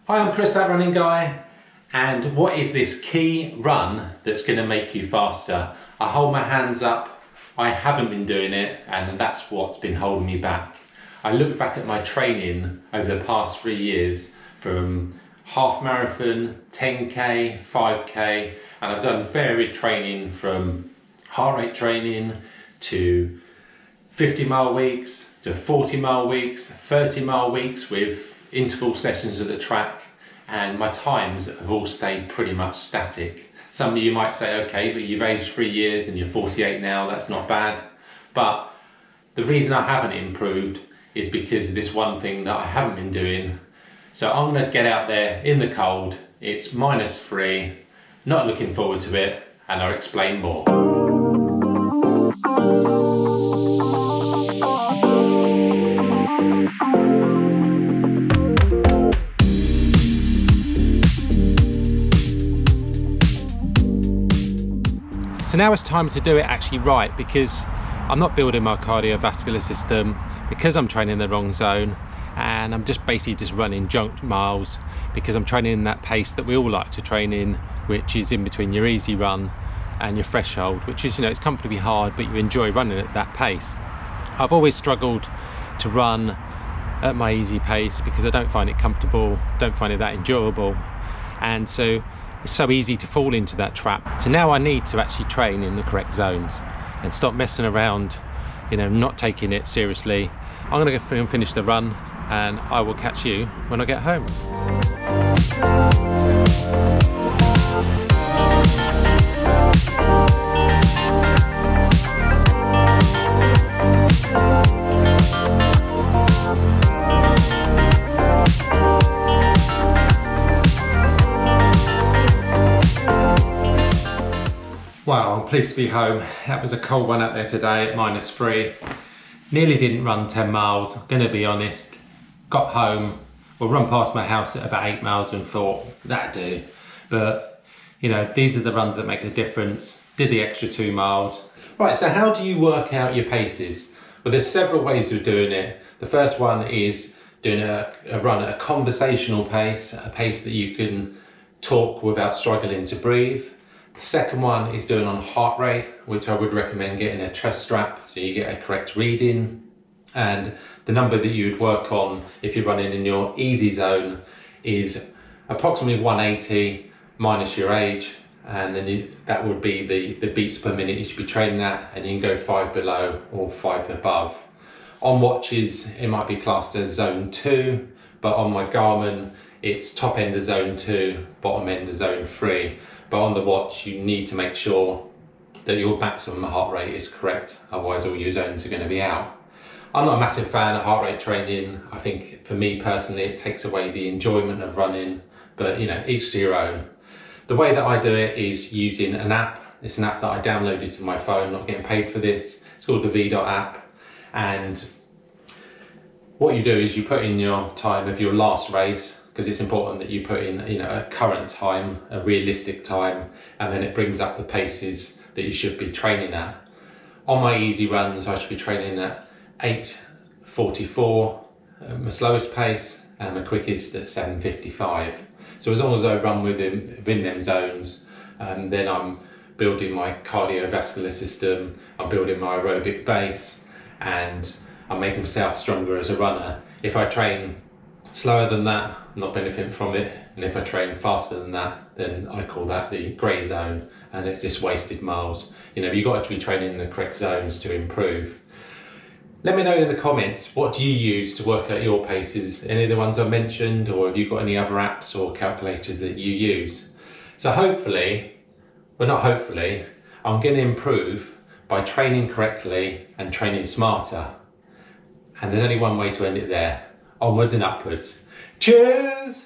Hi, I'm Chris, that running guy. And what is this key run that's going to make you faster? I hold my hands up. I haven't been doing it, and that's what's been holding me back. I look back at my training over the past 3 years from half marathon, 10k, 5k, and I've done varied training from heart rate training to 50-mile weeks to 40-mile weeks, 30-mile weeks with interval sessions at the track, and my times have all stayed pretty much static. Some of you might say, okay, but you've aged 3 years and you're 48 now, that's not bad. But the reason I haven't improved is because of this one thing that I haven't been doing. So I'm gonna get out there in the cold, it's -3, not looking forward to it, and I'll explain more. So now it's time to do it actually right, because I'm not building my cardiovascular system, because I'm training the wrong zone, and I'm just basically running junk miles because I'm training in that pace that we all like to train in, which is in between your easy run and your threshold, which is, it's comfortably hard, but you enjoy running at that pace. I've always struggled to run at my easy pace because I don't find it comfortable, don't find it that endurable, and so it's so easy to fall into that trap. So now I need to actually train in the correct zones and stop messing around, not taking it seriously. I'm gonna go and finish the run, and I will catch you when I get home. Well, I'm pleased to be home. That was a cold one out there today at -3. Nearly didn't run 10 miles, I'm gonna be honest. Got home, run past my house at about 8 miles and thought, that'd do. But, these are the runs that make the difference. Did the extra 2 miles. Right, so how do you work out your paces? Well, there's several ways of doing it. The first one is doing a run at a conversational pace, a pace that you can talk without struggling to breathe. The second one is doing on heart rate, which I would recommend getting a chest strap so you get a correct reading. And the number that you would work on if you're running in your easy zone is approximately 180 minus your age, and then that would be the beats per minute you should be training at, and you can go 5 below or 5 above. On watches, it might be classed as zone 2, but on my Garmin, it's top end of zone 2, bottom end of zone 3. But on the watch, you need to make sure that your maximum heart rate is correct, otherwise all your zones are going to be out. I'm not a massive fan of heart rate training. I think for me personally, it takes away the enjoyment of running, but each to your own. The way that I do it is using an app. It's an app that I downloaded to my phone, not getting paid for this. It's called the VDOT app. And what you do is you put in your time of your last race, because it's important that you put in a current time, a realistic time, and then it brings up the paces that you should be training at. On my easy runs, I should be training at 8:44, my slowest pace, and my quickest at 7:55. So as long as I run within them zones, then I'm building my cardiovascular system, I'm building my aerobic base, and I'm making myself stronger as a runner. If I train slower than that, I'm not benefiting from it, and if I train faster than that, then I call that the grey zone, and it's just wasted miles. You've got to be training in the correct zones to improve. Let me know in the comments, what do you use to work out your paces? Any of the ones I mentioned, or have you got any other apps or calculators that you use? So hopefully, I'm going to improve by training correctly and training smarter. And there's only one way to end it there: onwards and upwards. Cheers!